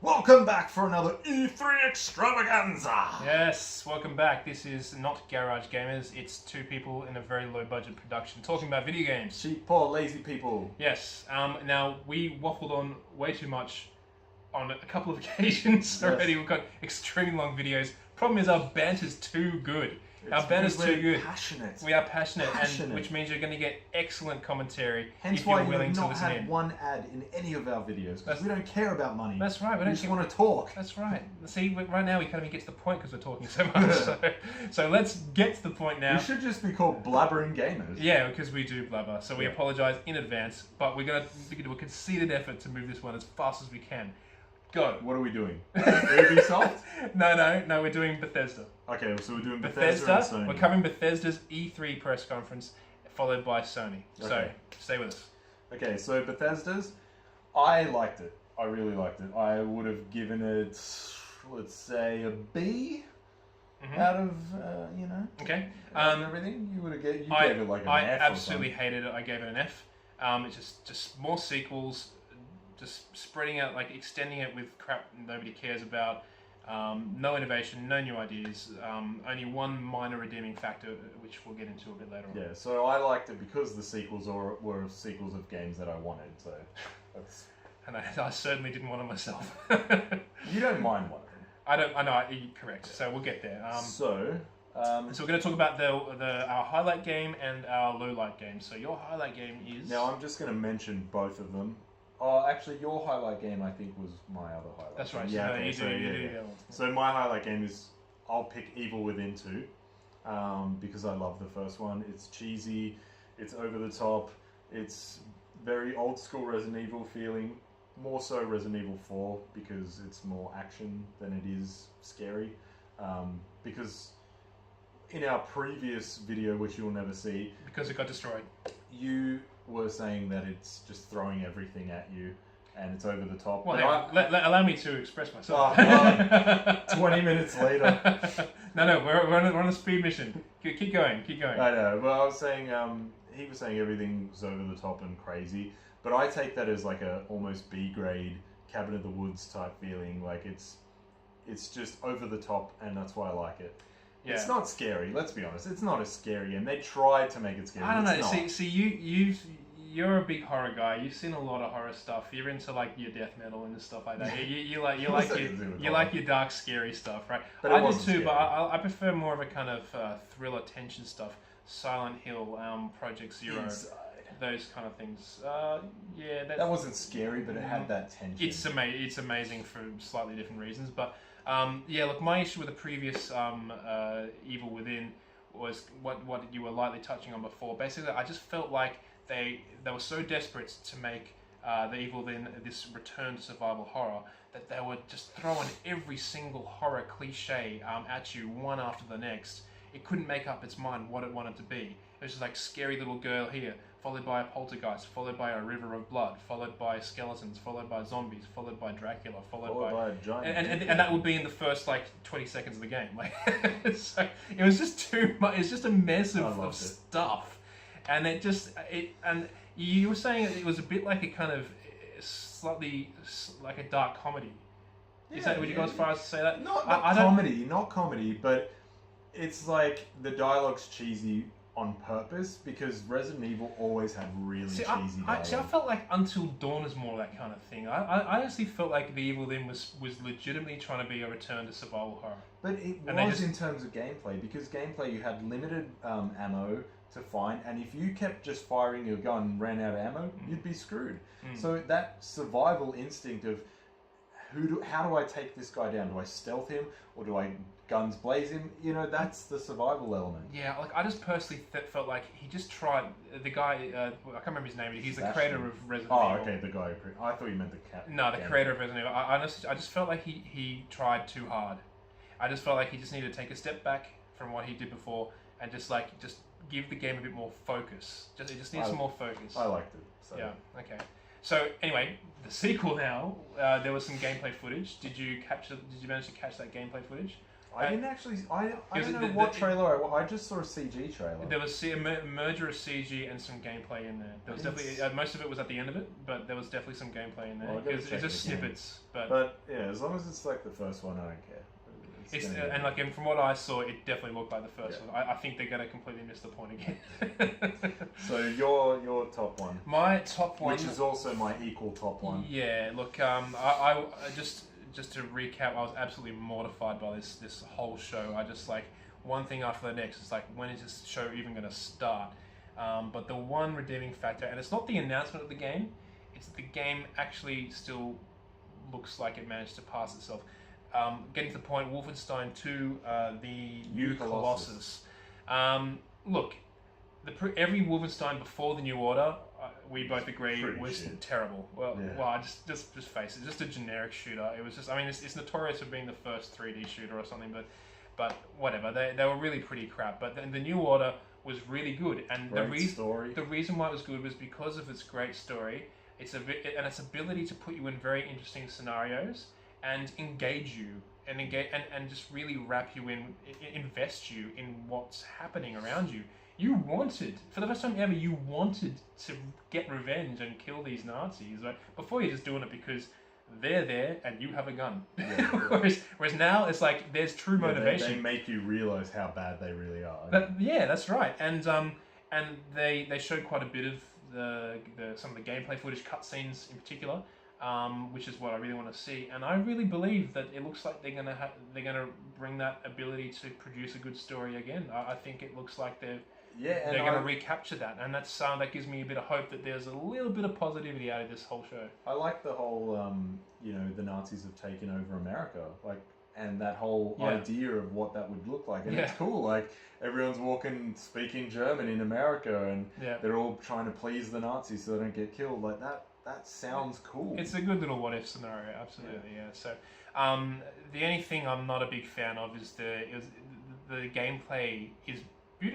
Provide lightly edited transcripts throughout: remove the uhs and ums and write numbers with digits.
Welcome back for another E3 extravaganza! Yes, welcome back. This is not Garage Gamers, it's two people in a very low budget production talking about video games. Cheap, poor, lazy people. Yes, now we waffled on way too much on a couple of occasions already. We've got extremely long videos. Problem is our banter's too good. Our banter's too good. Passionate. We are passionate, and which means you're going to get excellent commentary Hence if why you're willing you've to not listen had in. one ad in any of our videos, because we don't care about money. That's right. We just want to talk. That's right. See, right now we can't even get to the point because we're talking so much. So let's get to the point now. We should just be called Blabbering Gamers. Yeah, because we do blabber. So we apologise in advance, but we're going to do a conceited effort to move this one as fast as we can. Go. What are we doing? Ubisoft? No, we're doing Bethesda. Okay, so we're doing Bethesda and Sony. We're covering Bethesda's E3 press conference, followed by Sony. Okay. So, stay with us. Okay, so Bethesda's, I liked it. I really liked it. I would have given it, let's say, a B out of, Okay. everything. You would have gave it like an F. I absolutely hated it. I gave it an F. It's just more sequels, just spreading out, like extending it with crap nobody cares about. No innovation, no new ideas, only one minor redeeming factor, which we'll get into a bit later on. Yeah, so I liked it because the sequels were sequels of games that I wanted, so that's... And I certainly didn't want it myself. You don't mind one of them. I know, you're correct, so we'll get there. So we're going to talk about our highlight game and our low light game. So your highlight game is... Now I'm just going to mention both of them. Oh, actually, your highlight game, I think, was my other highlight. That's right. Yeah, So okay, you so, do yeah. the other one. So my highlight game is, I'll pick Evil Within 2, because I love the first one. It's cheesy, it's over the top, it's very old school Resident Evil feeling, more so Resident Evil 4, because it's more action than it is scary. Because in our previous video, which you'll never see... Because it got destroyed. You were saying that it's just throwing everything at you and it's over the top. Well, allow me to express myself. Oh, God. 20 minutes later. No, we're on a speed mission. Keep going. I know, but I was saying, he was saying everything's over the top and crazy, but I take that as like a almost B grade Cabin of the Woods type feeling. Like it's just over the top, and that's why I like it. Yeah. It's not scary. Let's be honest. It's not a scary game. They tried to make it scary. I don't know. See, you're a big horror guy. You've seen a lot of horror stuff. You're into like your death metal and stuff like that. You like your dark, scary stuff, right? But I do too. scary. But I prefer more of a kind of thriller, tension stuff. Silent Hill, Project Zero, those kind of things. That wasn't scary, but it had that tension. It's amazing for slightly different reasons, but. Look, my issue with the previous Evil Within was what you were lightly touching on before. Basically, I just felt like they were so desperate to make the Evil Within this return to survival horror that they were just throwing every single horror cliche at you one after the next. It couldn't make up its mind what it wanted to be. It was just like scary little girl here, followed by a poltergeist, followed by a river of blood, followed by skeletons, followed by zombies, followed by Dracula, followed by a giant. And that would be in the first like 20 seconds of the game. Like, so it was just too much. It's just a mess of stuff, and and you were saying it was a bit like a kind of slightly like a dark comedy. Would you go as far as to say that? Not comedy, but it's like the dialogue's cheesy on purpose, because Resident Evil always had really cheesy dialogue. I felt like Until Dawn is more that kind of thing. I honestly felt like the Evil Within was legitimately trying to be a return to survival horror. But it was in terms of gameplay, because gameplay you had limited ammo to find, and if you kept just firing your gun and ran out of ammo, you'd be screwed. So that survival instinct of how do I take this guy down? Do I stealth him, or do I guns blaze him? That's the survival element. Yeah, like I just personally felt like he just tried. The guy, I can't remember his name, but he's the creator of Resident Evil. Oh, okay, the guy. I thought you meant the cat. No, the creator of Resident Evil. I just felt like he tried too hard. I just felt like he just needed to take a step back from what he did before and just give the game a bit more focus. It just needs some more focus. I liked it. So. Yeah. Okay. So anyway, the sequel now. There was some gameplay footage. Did you manage to catch that gameplay footage? I didn't actually. I Because don't know what trailer. I just saw a CG trailer. There was a merger of CG and some gameplay in there. There was definitely most of it was at the end of it, but there was definitely some gameplay in there. Well, It's just snippets, but yeah, as long as it's like the first one, I don't care. And like, and from what I saw, it definitely looked like the first one. I think they're going to completely miss the point again. So your top one. My top one, which is also my equal top one. Yeah, look, I just to recap, I was absolutely mortified by this whole show. I just like one thing after the next. It's like, when is this show even going to start? But the one redeeming factor, and it's not the announcement of the game, it's the game actually still looks like it managed to pass itself. Getting to the point, Wolfenstein 2, the New Colossus. Look, every Wolfenstein before the New Order, we both agree, was terrible. Well, I just face it, just a generic shooter. It was just, I mean, it's notorious for being the first 3D shooter or something, but whatever. They were really pretty crap. But the New Order was really good, and the reason why it was good was because of its great story. And its ability to put you in very interesting scenarios and engage you and just really wrap you in, invest you in what's happening around you. You wanted, for the first time ever, you wanted to get revenge and kill these Nazis. Right? Before, you're just doing it because they're there and you have a gun. Yeah. whereas now it's like there's true motivation. They make you realize how bad they really are. That's right. And they showed quite a bit of some of the gameplay footage, cutscenes in particular. Which is what I really want to see, and I really believe that it looks like they're gonna bring that ability to produce a good story again. I think it looks like they're gonna recapture that, and that gives me a bit of hope that there's a little bit of positivity out of this whole show. I like the whole the Nazis have taken over America, and that whole idea of what that would look like, and it's cool. Like, everyone's speaking German in America, and they're all trying to please the Nazis so they don't get killed. Like that. That sounds cool. It's a good little what-if scenario, absolutely, yeah. So, the only thing I'm not a big fan of is the gameplay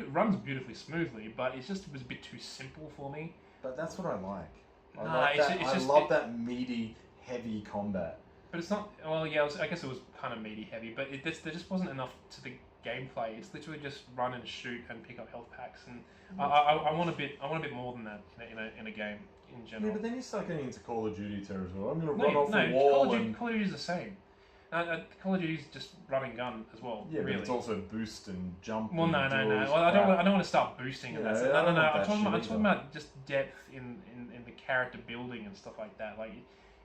runs beautifully smoothly, but it was a bit too simple for me. But that's what I like. I love that meaty, heavy combat. But it's not. Well, yeah, I guess it was kind of meaty, heavy, but there just wasn't enough to the gameplay. It's literally just run and shoot and pick up health packs, and I want a bit more than that in a game. In general. Yeah, but then you start getting into Call of Duty territory. I'm going to run off a wall. Call of Duty is the same. Call of Duty is just run and gun as well. Yeah, really. But it's also boost and jump. Well, no. Well, I don't want to start boosting and that's it. No. I'm talking about just depth in the character building and stuff like that. Like,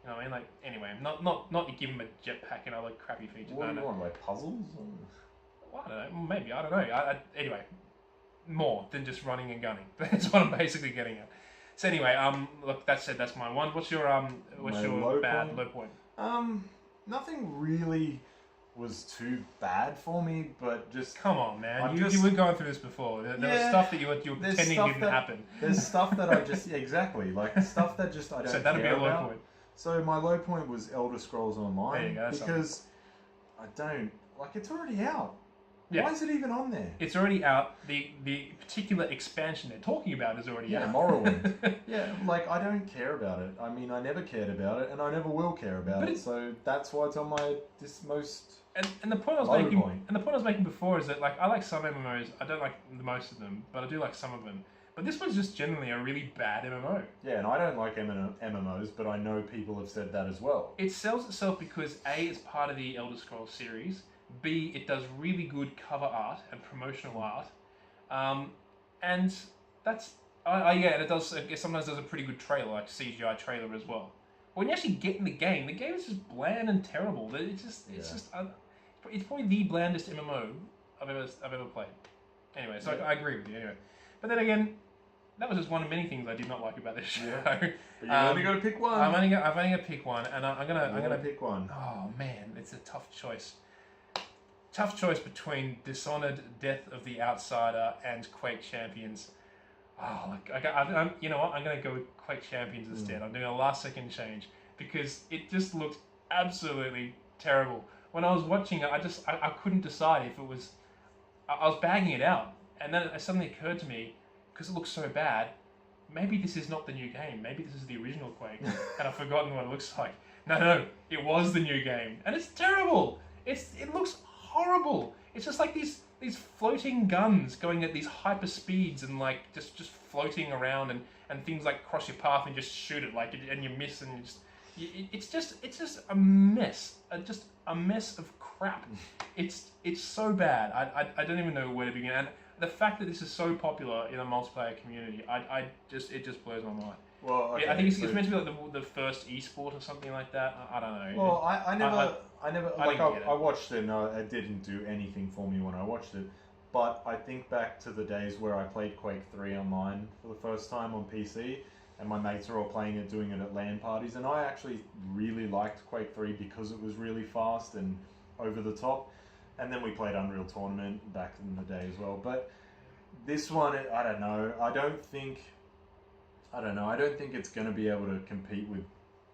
I mean, like, anyway, not you give them a jetpack and other crappy features. What do you want, like puzzles? Well, I don't know. Maybe, I don't know. Anyway, more than just running and gunning. That's what I'm basically getting at. So anyway, look, that said, that's my one. What's your low point? Nothing really was too bad for me, but just come on, man. You were going through this before. There was stuff that you were pretending didn't happen. There's stuff that I just exactly like stuff that just I don't. So that'd be a low point. So my low point was Elder Scrolls Online there you go, because I don't like it's already out. Yeah. Why is it even on there? It's already out. The particular expansion they're talking about is already out. Morrowind. Yeah, like I don't care about it. I mean, I never cared about it, and I never will care about it. So that's why it's on my most. And the point I was making before is that like I like some MMOs. I don't like the most of them, but I do like some of them. But this one's just generally a really bad MMO. Yeah, and I don't like MMOs, but I know people have said that as well. It sells itself because A, it's part of the Elder Scrolls series. B, it does really good cover art and promotional art, and that's and it does. It sometimes does a pretty good trailer, like CGI trailer as well. But when you actually get in the game is just bland and terrible. It's probably the blandest MMO I've ever played. Anyway, so I agree with you. Anyway, but then again, that was just one of many things I did not like about this show. Yeah. But you only got to pick one. I've only got to pick one, and I'm gonna pick one. Oh man, it's a tough choice. Tough choice between Dishonored, Death of the Outsider, and Quake Champions. Oh, you know what? I'm going to go with Quake Champions instead. I'm doing a last-second change because it just looked absolutely terrible. When I was watching it, I couldn't decide if it was. I was bagging it out, and then it suddenly occurred to me, because it looks so bad, maybe this is not the new game. Maybe this is the original Quake, and I've forgotten what it looks like. No, it was the new game, and it's terrible. It looks horrible. It's just like these floating guns going at these hyper speeds and like just floating around and things like cross your path and just shoot it like and you miss and it's just a mess, just a mess of crap. It's so bad. I don't even know where to begin. And the fact that this is so popular in the multiplayer community, it just blows my mind. Well, okay, I think it's meant to be like the first esport or something like that. I don't know. Well, I never like didn't get it. I watched it. No, it didn't do anything for me when I watched it. But I think back to the days where I played Quake 3 online for the first time on PC, and my mates are all playing it, doing it at LAN parties, and I actually really liked Quake 3 because it was really fast and over the top. And then we played Unreal Tournament back in the day as well. But this one, I don't know. I don't think it's going to be able to compete with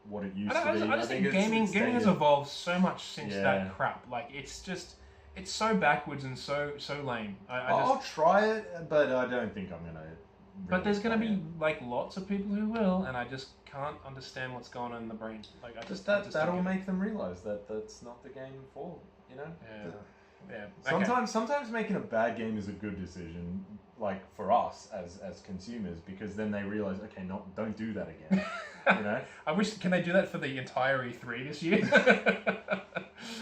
what it used to be. I just think gaming has evolved so much since that crap. Like it's so backwards and so lame. I'll try it, but I don't think I'm going to. But there's going to be like lots of people who will, and I just can't understand what's going on in the brain. Like that'll make them realize that that's not the game for, you know. Yeah. Sometimes making a bad game is a good decision, like for us as consumers, because then they realize, okay, don't do that again. You know. Can they do that for the entire E3 this year?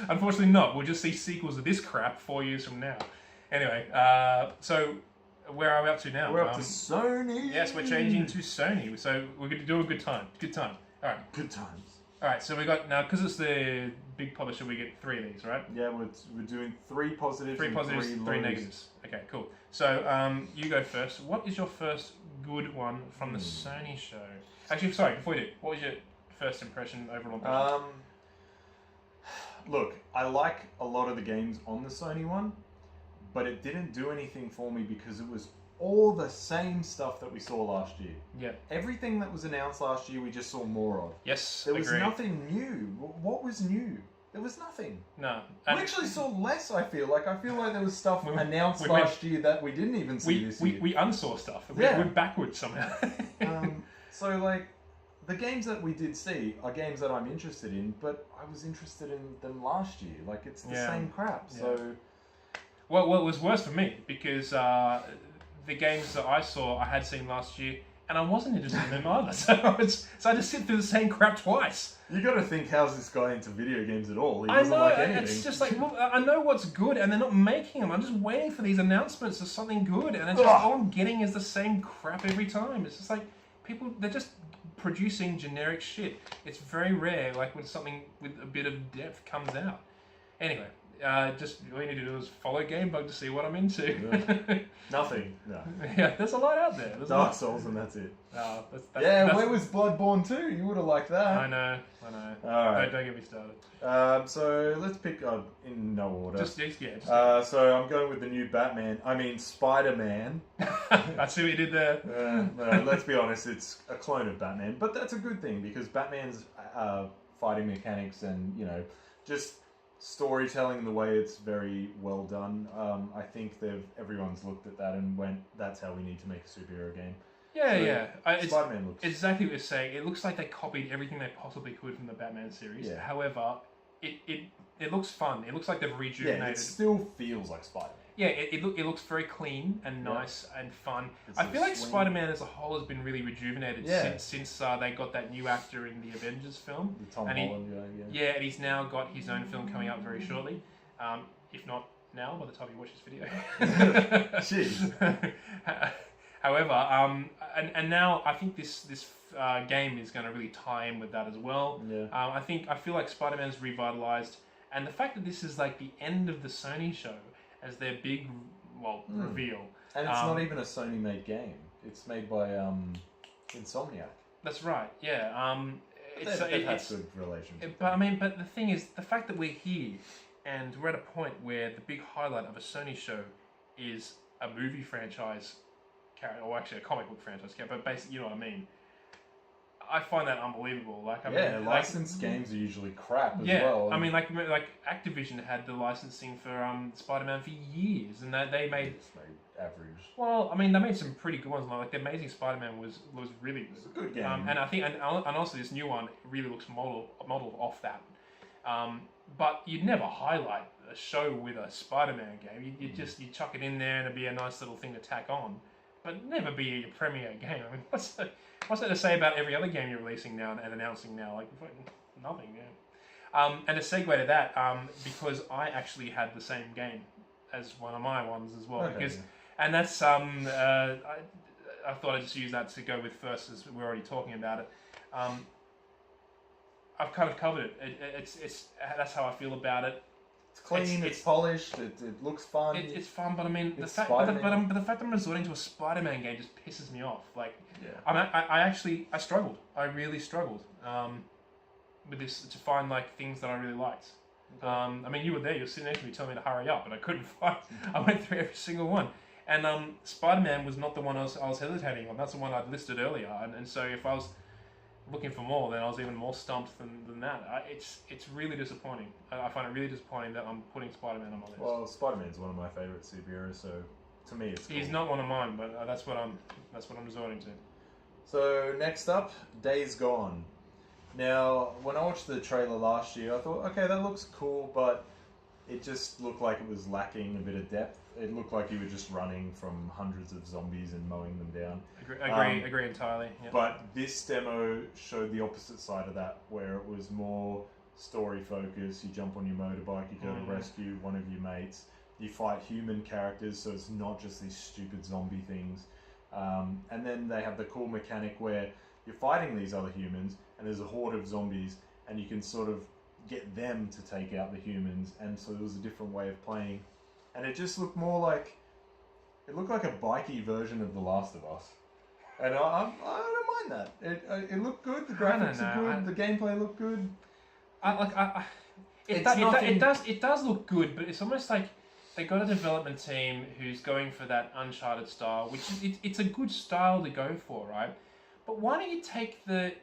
Unfortunately, not. We'll just see sequels of this crap 4 years from now. Anyway, so where are we up to now? We're up to Sony. Yes, we're changing to Sony. So we're going to do a good time. Good time. All right. Good times. All right. So we got now because it's the big publisher. We get 3 of these, right? Yeah, we're doing 3 positives. 3 positives, 3 negatives. Okay, cool. So you go first. What is your first good one from the Sony show? Actually, sorry. Before you do, what was your first overall impression? Look, I like a lot of the games on the Sony one, but it didn't do anything for me because it was all the same stuff that we saw last year. Yeah. Everything that was announced last year, we just saw more of. Yes, There was nothing new. What was new? There was nothing. No. We actually saw less, I feel like. there was stuff announced last year that we didn't even see this year. We unsaw stuff. Yeah. We're backwards somehow. So, like, the games that we did see are games that I'm interested in, but I was interested in them last year. Like, it's the same crap, so... Well, it was worse for me, because the games that I saw, I had seen last year, and I wasn't interested in them either. So I had to sit through the same crap twice. You got to think, how's this guy into video games at all? He doesn't like anything. It's just like, well, I know what's good, and they're not making them. I'm just waiting for these announcements of something good, and it's just all I'm getting is the same crap every time. It's just like, they're just producing generic shit. It's very rare, like when something with a bit of depth comes out. Anyway, just all you need to do is follow Gamebug to see what I'm into. Nothing. No. Yeah, there's a lot out there. Dark Souls and that's it. That's where was Bloodborne 2? You would have liked that. I know. All right. Don't get me started. So let's pick in no order. So I'm going with the new Spider-Man. I see what you did there. Let's be honest, it's a clone of Batman, but that's a good thing because Batman's fighting mechanics and just storytelling, the way it's very well done. I think everyone's looked at that and went, "That's how we need to make a superhero game." Spider-Man looks exactly what you're saying. It looks like they copied everything they possibly could from the Batman series. Yeah. However, it looks fun. It looks like they've rejuvenated. Yeah, it still feels like Spider-Man. Yeah, it looks very clean and nice and fun. I feel like Spider-Man as a whole has been really rejuvenated since they got that new actor in the Avengers film. The Tom Holland guy, yeah, and he's now got his own film coming out very shortly. If not now, by the time you watch this video. Jeez. However, and now I think this game is going to really tie in with that as well. Yeah. I feel like Spider-Man's revitalized, and the fact that this is like the end of the Sony show as their big reveal. And it's not even a Sony-made game. It's made by Insomniac. That's right. Yeah. They've had good relations. But the thing is, the fact that we're here and we're at a point where the big highlight of a Sony show is a movie franchise character, or actually a comic book franchise character, but basically, you know what I mean. I find that unbelievable. Licensed games are usually crap as well. I mean, like Activision had the licensing for Spider-Man for years, and they made average. Well, I mean, they made some pretty good ones. Like the Amazing Spider-Man was really It's a good game. and I think and also this new one really looks modeled off that. but you'd never highlight a show with a Spider-Man game. You chuck it in there and it'd be a nice little thing to tack on, but never be your premier game. I mean, what's that to say about every other game you're releasing now and announcing now? Like nothing. Yeah. And a segue to that, because I actually had the same game as one of my ones as well. Okay. And that's I thought I'd just use that to go with first, as we're already talking about it. I've kind of covered it. It's that's how I feel about it. It's clean. It's polished. It looks fun. It's fun, but I mean, the It's fact that I'm resorting to a Spider-Man game just pisses me off. Like, I struggled. I really struggled with this to find like things that I really liked. Okay. I mean, you were there. You were sitting next to me, telling me to hurry up, and I couldn't find. I went through every single one. And Spider-Man was not the one I was hesitating on. That's the one I'd listed earlier. And so if I was looking for more, then I was even more stumped than that. It's really disappointing. I find it really disappointing that I'm putting Spider-Man on my list. Well, Spider-Man's one of my favourite superheroes, so to me it's cool. He's not one of mine, but that's what I'm resorting to. So next up, Days Gone. Now, when I watched the trailer last year, I thought, okay, that looks cool, but it just looked like it was lacking a bit of depth. It looked like you were just running from hundreds of zombies and mowing them down. Agree entirely. Yep. But this demo showed the opposite side of that, where it was more story focused. You jump on your motorbike, you go to rescue one of your mates. You fight human characters, so it's not just these stupid zombie things. And then they have the cool mechanic where you're fighting these other humans, and there's a horde of zombies, and you can sort of get them to take out the humans, and so there was a different way of playing. And it just looked more like, it looked like a bikey version of The Last of Us. And I don't mind that. It looked good, the graphics are good, the gameplay looked good. It does look good, but it's almost like they got a development team who's going for that Uncharted style, which it's a good style to go for, right? But why don't you take the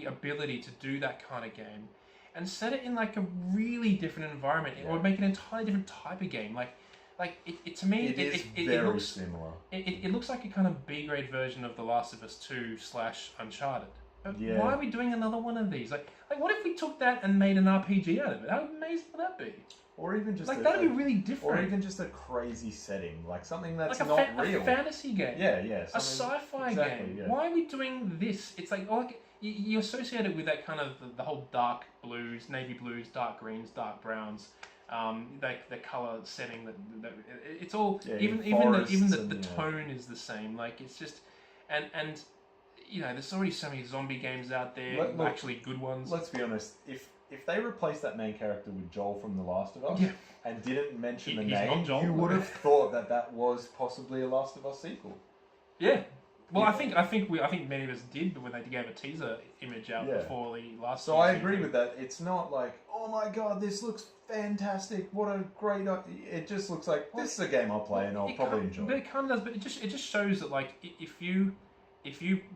ability to do that kind of game and set it in like a really different environment, or make an entirely different type of game? Like it to me, it looks similar. It looks like a kind of B-grade version of The Last of Us 2 / Uncharted. But why are we doing another one of these? Like what if we took that and made an RPG out of it? How amazing would that be? Or even just that'd be really different. Or even just a crazy setting, like something that's like not real. A fantasy game. Yeah. A sci-fi game. Yeah. Why are we doing this? It's like you associate it with that kind of the whole dark blues, navy blues, dark greens, dark browns. Like the color setting that it's all even the tone is the same. Like it's just and you know, there's already so many zombie games out there, actually good ones. Let's be honest, if they replaced that main character with Joel from The Last of Us and didn't mention the name, you would have thought that was possibly a Last of Us sequel. Yeah. Well, I think many of us did, but when they gave a teaser image out before the last. So I agree with that. It's not like, oh my god, this looks fantastic. What a great! It just looks like this is a game I'll play and I'll probably enjoy. But it kind of does. But it just shows that like if you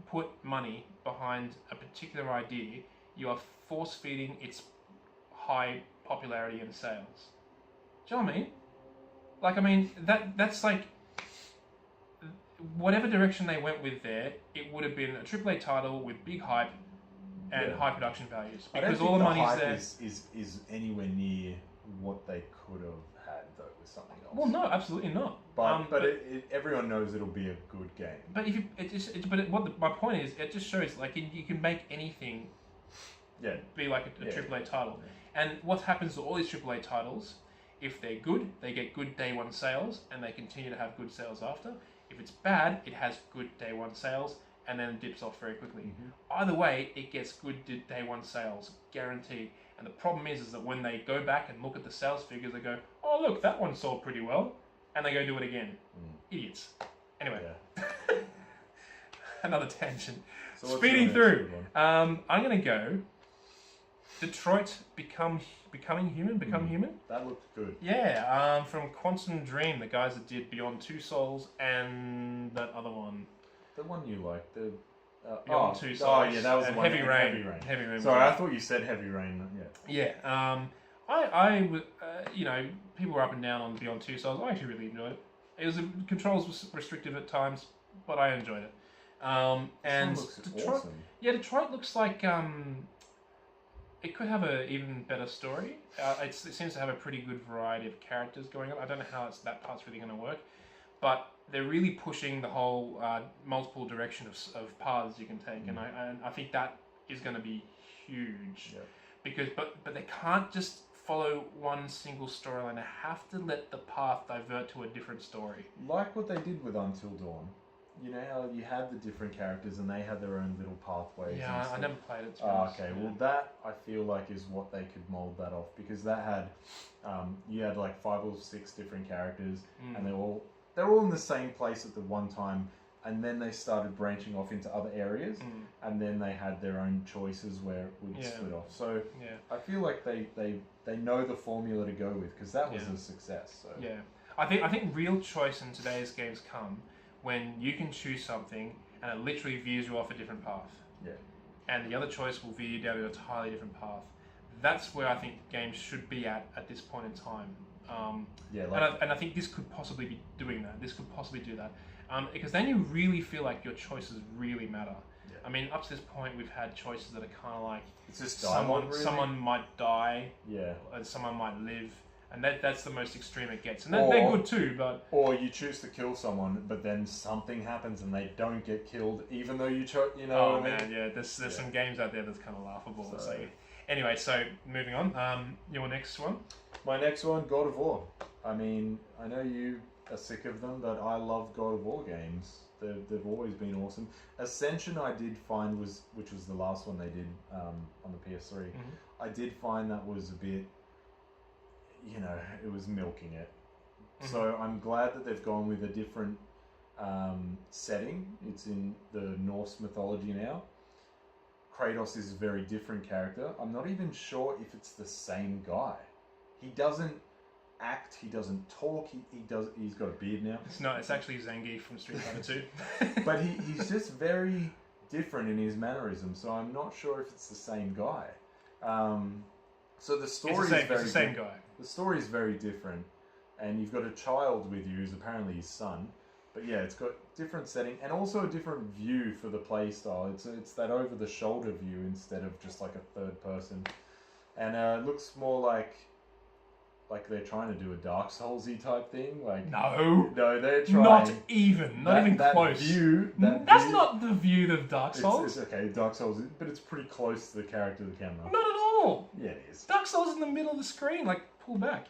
put money behind a particular idea, you are force feeding its high popularity and sales. Do you know what I mean? Like I mean that's like. Whatever direction they went with there, it would have been a AAA title with big hype and high production values. Because all the money's there. Is anywhere near what they could have had though with something else. Well, no, absolutely not. But everyone knows it'll be a good game. But my point is, it just shows like you can make anything. Be like a AAA title. And what happens to all these AAA titles? If they're good, they get good day one sales, and they continue to have good sales after. If it's bad, it has good day one sales and then dips off very quickly. Mm-hmm. Either way, it gets good day one sales, guaranteed. And the problem is that when they go back and look at the sales figures, they go, oh look, that one sold pretty well, and they go do it again. Idiots. Anyway, another tangent. So speeding through. I'm gonna go. Detroit becoming human. That looked good. Yeah, from Quantum Dream, the guys that did Beyond Two Souls and that other one. The one you liked, the Beyond Two Souls. Oh yeah, that was the one. Heavy Rain. Heavy Rain. Sorry, I thought you said Heavy Rain. Yeah. I you know, people were up and down on Beyond Two Souls. I actually really enjoyed it. Controls was restrictive at times, but I enjoyed it. And looks Detroit, awesome. yeah, Detroit looks like it could have an even better story. It seems to have a pretty good variety of characters going on. I don't know how that part's really going to work, but they're really pushing the whole multiple direction of paths you can take, and I think that is going to be huge. Yeah. Because but they can't just follow one single storyline. They have to let the path divert to a different story. Like what they did with Until Dawn. You know how you had the different characters and they had their own little pathways. Yeah, and I never played it. okay, well that I feel like is what they could mold that off, because that had you had like 5 or 6 different characters and they're all in the same place at the one time, and then they started branching off into other areas, and then they had their own choices where it would split off. So I feel like they know the formula to go with, because that was a success. So yeah, I think real choice in today's games come when you can choose something and it literally veers you off a different path. Yeah. And the other choice will veer you down an entirely different path. That's where I think games should be at this point in time. And I think this could possibly be doing that. This could possibly do that. Because then you really feel like your choices really matter. Yeah. I mean, up to this point, we've had choices that are kind of like it's just someone might die, and someone might live, and that's the most extreme it gets. And they're good too, but or you choose to kill someone, but then something happens and they don't get killed, even though you chose. You know. Oh man, yeah. There's some games out there that's kind of laughable. So anyway, so moving on. Your next one. My next one, God of War. I mean, I know you are sick of them, but I love God of War games. They've always been awesome. Ascension I did find which was the last one they did on the PS3. I did find that was a bit, it was milking it. So I'm glad that they've gone with a different setting. It's in the Norse mythology now. Kratos is a very different character. I'm not even sure if it's the same guy. He doesn't act, he doesn't talk, he's got a beard now. It's actually Zangief from Street Fighter 2. But he's just very different in his mannerisms, so I'm not sure if it's the same guy. So the story it's the same guy. The story is very different, and you've got a child with you who's apparently his son. But yeah, it's got different setting and also a different view for the play style. It's that over the shoulder view instead of just like a third person, and it looks more like they're trying to do a Dark Souls-y type thing. No, they're trying. Not even close. That's not the view of Dark Souls. It's okay, Dark Souls, but it's pretty close to the character of the camera. Not at all. Yeah, it is. Dark Souls is in the middle of the screen. Pull back.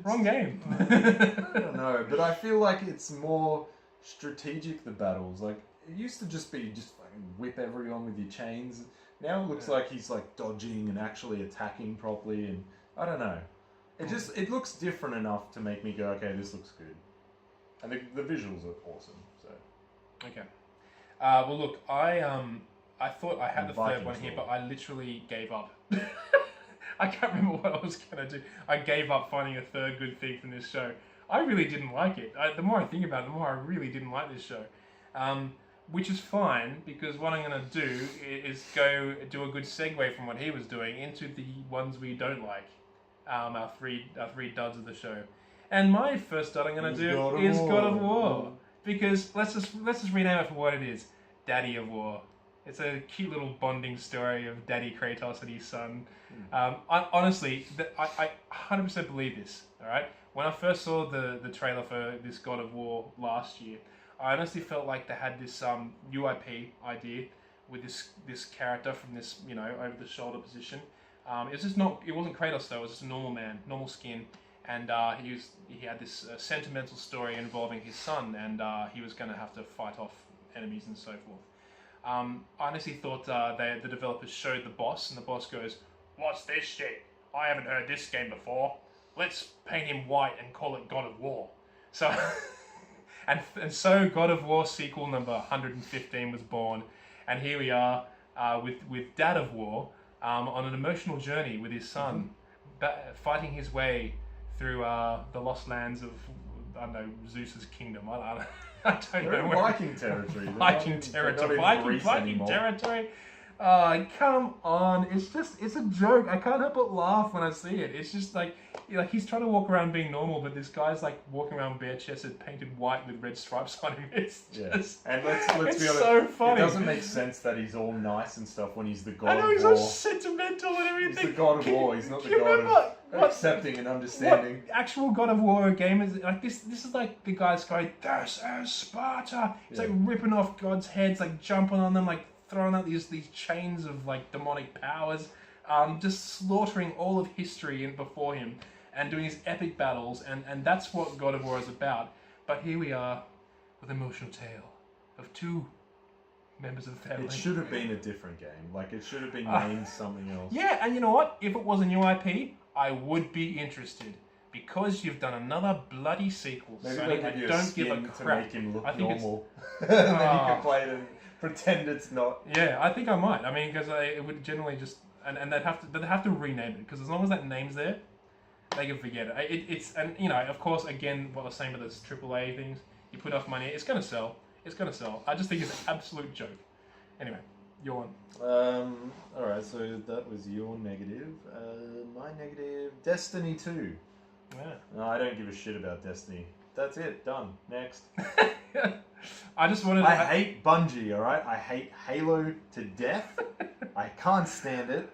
Wrong game. I don't know, but I feel like it's more strategic, the battles. It used to just be fucking whip everyone with your chains. Now it looks like he's dodging and actually attacking properly, and I don't know. It looks different enough to make me go, okay, this looks good. And the visuals are awesome, so. Okay. Well look, I thought I had the third one here, but I literally gave up. I can't remember what I was going to do. I gave up finding a third good thing from this show. I really didn't like it. The more I think about it, the more I really didn't like this show. Which is fine, because what I'm going to do is go do a good segue from what he was doing into the ones we don't like. Our three duds of the show. And my first dud I'm going to do is God of War. Because let's just rename it for what it is. Daddy of War. It's a cute little bonding story of Daddy Kratos and his son. Honestly, I 100% believe this. All right. When I first saw the trailer for this God of War last year, I honestly felt like they had this UIP idea with this character from this over the shoulder position. It wasn't Kratos though. It was just a normal man, normal skin, and he had this sentimental story involving his son, and he was going to have to fight off enemies and so forth. I honestly thought the developers showed the boss, and the boss goes, "What's this shit? I haven't heard this game before. Let's paint him white and call it God of War." So, and so God of War sequel number 115 was born, and here we are with Dad of War on an emotional journey with his son, fighting his way through the lost lands of Zeus's kingdom. I don't know. Viking territory. Viking territory. Oh, come on. It's a joke. I can't help but laugh when I see it. It's just like, he's trying to walk around being normal, but this guy's like walking around bare-chested, painted white with red stripes on him. It's just, and let's be honest, so funny. It doesn't make sense that he's all nice and stuff when he's the god I know, of he's war. all sentimental and everything. He's the god of war. He's not the god of accepting and understanding. What actual God of War game is like this? This is like the guys going, "This is Sparta." It's like ripping off gods' heads, like jumping on them, like throwing out these chains of like demonic powers, just slaughtering all of history before him, and doing these epic battles, and that's what God of War is about. But here we are, with an emotional tale of two members of the family. It should have been a different game. Like, it should have been named something else. Yeah, and you know what? If it was a new IP, I would be interested. Because you've done another bloody sequel, Maybe Sony, they'll give you don't give a skin crap. to make him look I think normal. And then you can play it and pretend it's not. Yeah, I think I might. I mean, because it would generally just... And they'd have to rename it. Because as long as that name's there, they can forget it. It's... And, you know, of course, again, what I was saying about those AAA things, you put off money, it's going to sell. It's going to sell. I just think it's an absolute joke. Anyway, your one. Alright, so that was your negative. My negative, Destiny 2. Yeah. No, I don't give a shit about Destiny. That's it. Done. Next. I just wanted. I hate Bungie. All right. I hate Halo to death. I can't stand it.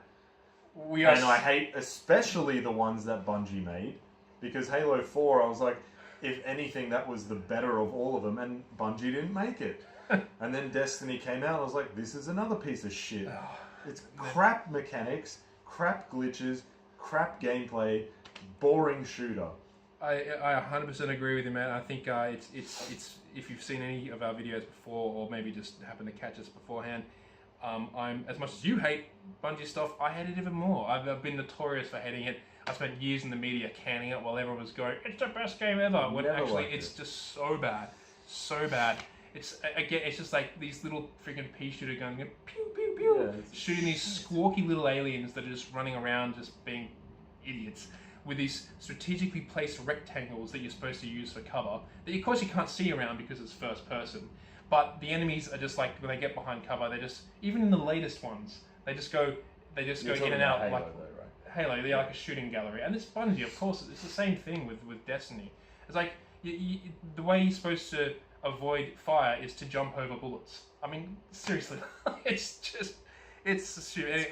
And I hate especially the ones that Bungie made, because Halo 4, I was like, if anything, that was the better of all of them, and Bungie didn't make it. And then Destiny came out. I was like, this is another piece of shit. It's crap mechanics, crap glitches, crap gameplay. Boring shooter. I 100% agree with you, man. I think it's if you've seen any of our videos before, or maybe just happened to catch us beforehand, I'm as much as you hate Bungie stuff, I hate it even more. I've been notorious for hating it. I spent years in the media canning it while everyone was going, "It's the best game ever." When actually it's just so bad, so bad. It's again, it's just like these little freaking pea shooter going pew pew pew, shooting these squawky little aliens that are just running around, just being idiots. With these strategically placed rectangles that you're supposed to use for cover, that of course you can't see around because it's first person. But the enemies are just like, when they get behind cover, they just, even in the latest ones, they just go in and out. Halo, like though, right? Halo, they're like a shooting gallery. And this Bungie, of course, it's the same thing with Destiny. It's like, the way you're supposed to avoid fire is to jump over bullets. I mean, seriously, it's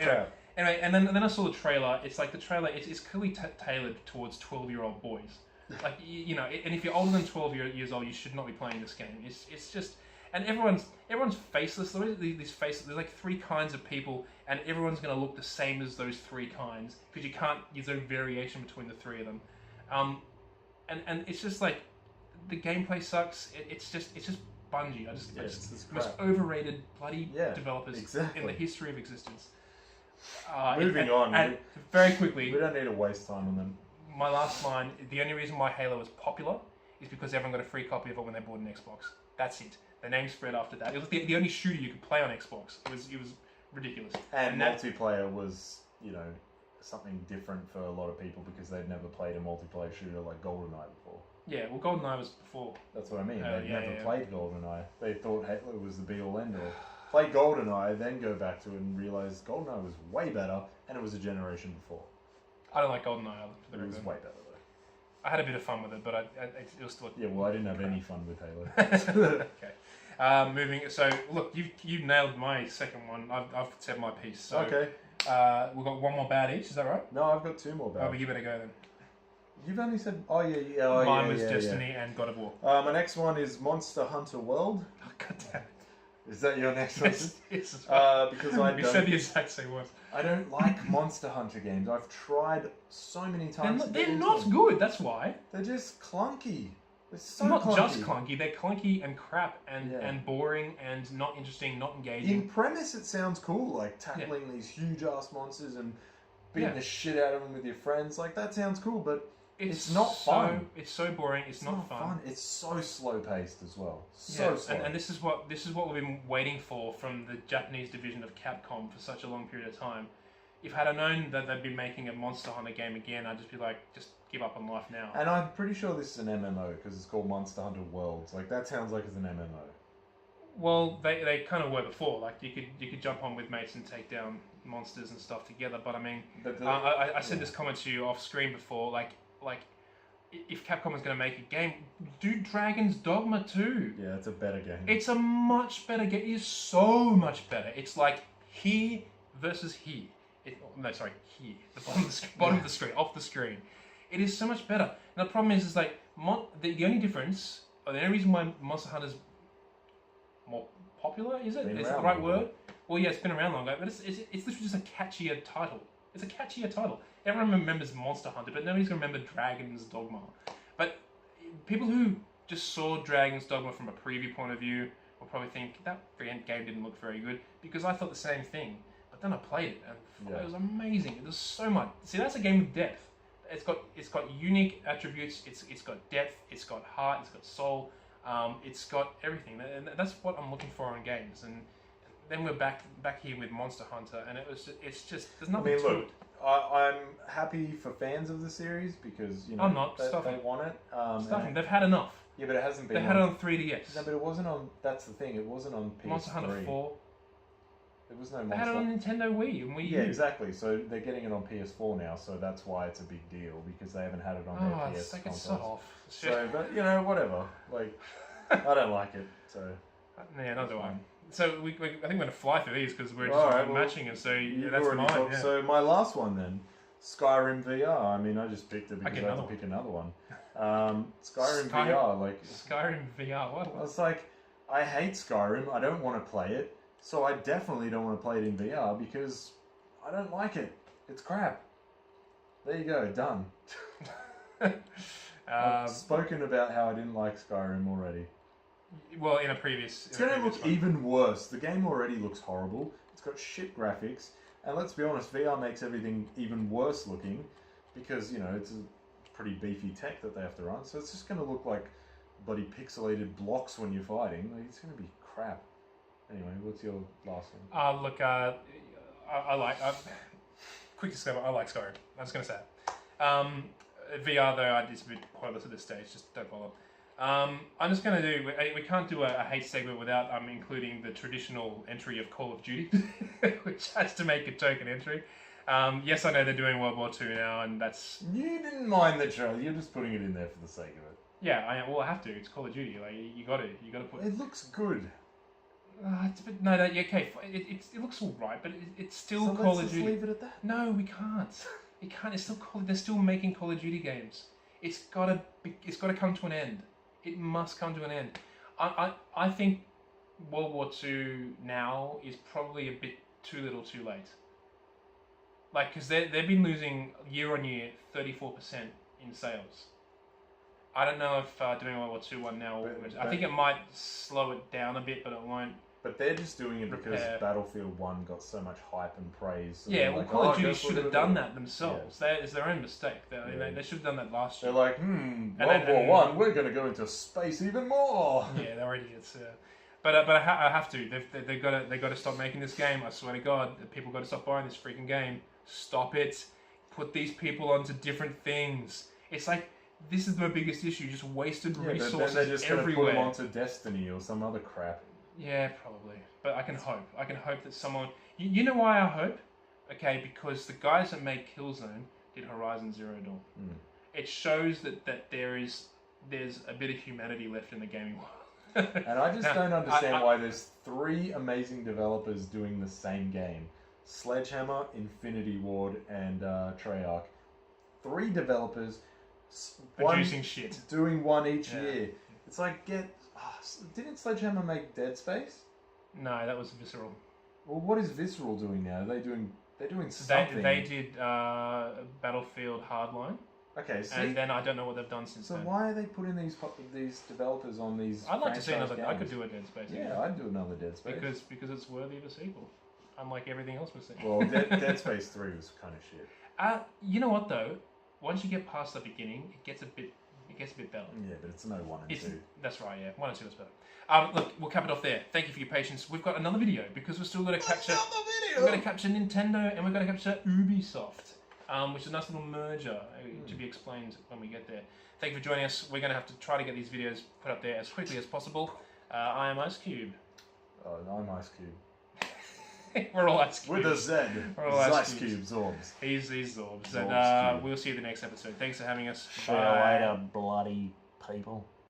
crap. Anyway, and then I saw the trailer. It's like the trailer. It's clearly tailored towards 12-year-old boys. Like you know, and if you're older than 12 years old, you should not be playing this game. It's just, and everyone's faceless. These faceless. There's like 3 kinds of people, and everyone's gonna look the same as those 3 kinds because you can't. There's no variation between the 3 of them. And it's just like the gameplay sucks. It's just Bungie. It's the most overrated bloody developers in the history of existence. Moving on. And very quickly, we don't need to waste time on them. My last line, the only reason why Halo was popular is because everyone got a free copy of it when they bought an Xbox. That's it. The name spread after that. It was the only shooter you could play on Xbox. It was ridiculous. And multiplayer was, you know, something different for a lot of people because they'd never played a multiplayer shooter like GoldenEye before. Yeah, well, GoldenEye was before. That's what I mean. They'd never played GoldenEye. They thought Halo was the be-all, end-all. Play GoldenEye, then go back to it and realise GoldenEye was way better, and it was a generation before. I don't like GoldenEye. It was way better, though. I had a bit of fun with it, but it was still... Yeah, well, I didn't have any fun with Halo. Okay. Moving... So, look, you nailed my second one. I've said my piece. So, okay. We've got one more bad each, is that right? No, I've got 2 more bad. Oh, but you better go then. You've only said... Mine was Destiny and God of War. My next one is Monster Hunter World. Oh, God damn it. Is that your next one? Yes. Because I You said the exact same words. I don't like Monster Hunter games. I've tried so many times. They're not good, that's why. They're just clunky. They're so not clunky. Just clunky, they're clunky and crap and boring and not interesting, not engaging. In premise, it sounds cool, like tackling these huge-ass monsters and beating the shit out of them with your friends. Like, that sounds cool, but it's not fun. It's so boring. It's not fun. It's so slow-paced as well. So slow. And this is what we've been waiting for from the Japanese division of Capcom for such a long period of time. If had I known that they'd be making a Monster Hunter game again, I'd just be like, just give up on life now. And I'm pretty sure this is an MMO because it's called Monster Hunter Worlds. Like, that sounds like it's an MMO. Well, they kind of were before. Like you could jump on with mates and take down monsters and stuff together. But I mean, I said this comment to you off screen before. Like if Capcom is going to make a game, do Dragon's Dogma 2. Yeah, it's a better game. It's a much better game. It is so much better. It's like here versus here. No, sorry, here. The bottom of the screen, off the screen. It is so much better. And the problem is like the only difference, or the only reason why Monster Hunter's more popular, is it? Is it the right word? Well, yeah, it's been around longer, but it's literally just a catchier title. It's a catchier title. Everyone remembers Monster Hunter, but nobody's going to remember Dragon's Dogma. But people who just saw Dragon's Dogma from a preview point of view will probably think that game didn't look very good, because I thought the same thing. But then I played it, and it was amazing. It was so much. See, that's a game with depth. It's got unique attributes. It's got depth. It's got heart. It's got soul. It's got everything, and that's what I'm looking for in games. And then we're back here with Monster Hunter, and it's just there's nothing to it. I'm happy for fans of the series because I'm not. They want it. They've had enough. Yeah, but it hasn't been. They had it on 3DS. No, but it wasn't on. That's the thing. It wasn't on PS3. Monster Hunter 4. There was no They had it on Nintendo Wii and Wii U. Yeah, exactly. So they're getting it on PS4 now, so that's why it's a big deal, because they haven't had it on their PS consoles. So off. So, but whatever. Like, I don't like it. So. Yeah, neither do I. So I think we're going to fly through these because we're just matching it. So yeah, that's mine. Yeah. So my last one then, Skyrim VR. I mean, I just picked it because I had to pick another one. Skyrim VR, like Skyrim VR. What? I was like, I hate Skyrim. I don't want to play it. So I definitely don't want to play it in VR because I don't like it. It's crap. There you go, done. I've spoken about how I didn't like Skyrim already. Well, in a previous... It's going to look even worse. The game already looks horrible. It's got shit graphics. And let's be honest, VR makes everything even worse looking because, it's a pretty beefy tech that they have to run. So it's just going to look like bloody pixelated blocks when you're fighting. Like, it's going to be crap. Anyway, what's your last one? Look, I like... quick disclaimer, I like Skyrim. I was going to say it. VR, though, it's a bit pointless at this stage. Just don't bother. I'm just going to do... We can't do a hate segment without including the traditional entry of Call of Duty, which has to make a token entry. Yes, I know they're doing World War II now, and that's... You didn't mind the trailer. You're just putting it in there for the sake of it. Yeah, I have to. It's Call of Duty. Like you got to put... It looks good. It's a bit, no, okay. It looks all right, but it's still Call of Duty. Let's leave it at that. No, we can't. It can't. It's still they're still making Call of Duty games. It's got to come to an end. It must come to an end. I think World War II now is probably a bit too little, too late. Like, because they've been losing year on year 34% in sales. I don't know if doing World War II one now. I think it might slow it down a bit, but it won't. But they're just doing it because Battlefield 1 got so much hype and praise. So yeah, well, Call of Duty should have done that themselves. Yeah. It's their own mistake. They should have done that last year. They're like, World War 1, we're going to go into space even more. Yeah, they're idiots. But I have to. They've got to stop making this game. I swear to God, people got to stop buying this freaking game. Stop it. Put these people onto different things. It's like, this is the biggest issue. Just wasted resources everywhere. But then they're just going to put them onto Destiny or some other crap. Yeah, probably. But I can hope. I can hope that someone... You know why I hope? Okay, because the guys that made Killzone did Horizon Zero Dawn. It shows that there's a bit of humanity left in the gaming world. And I just don't understand why there's 3 amazing developers doing the same game. Sledgehammer, Infinity Ward, and Treyarch. 3 developers... producing shit. Doing one each year. It's like, didn't Sledgehammer make Dead Space? No, that was Visceral. Well, what is Visceral doing now? They're doing something. They did Battlefield Hardline. Okay, see? And then I don't know what they've done since then. So why are they putting these developers on these? I'd like to see another. Games? I could do a Dead Space. Yeah, I'd do another Dead Space. Because it's worthy of a sequel, unlike everything else we've seen. Well, Dead Space 3 was kind of shit. You know what though? Once you get past the beginning, it gets a bit better. Yeah, but it's no 1 and 2. That's right, yeah. 1 and 2 is better. Look, we'll cap it off there. Thank you for your patience. We've got another video because we're still going to capture... We've got to capture Nintendo and we've got to capture Ubisoft, which is a nice little merger to be explained when we get there. Thank you for joining us. We're going to have to try to get these videos put up there as quickly as possible. I am Ice Cube. I'm Ice Cube. We're all Ice With Cubes. a Z. We're all Ice Ice Cubes. Cube, Zorbs. He's Zorbs. Zorbs And Cube. we'll see you the next episode. Thanks for having us. See you later, bloody people.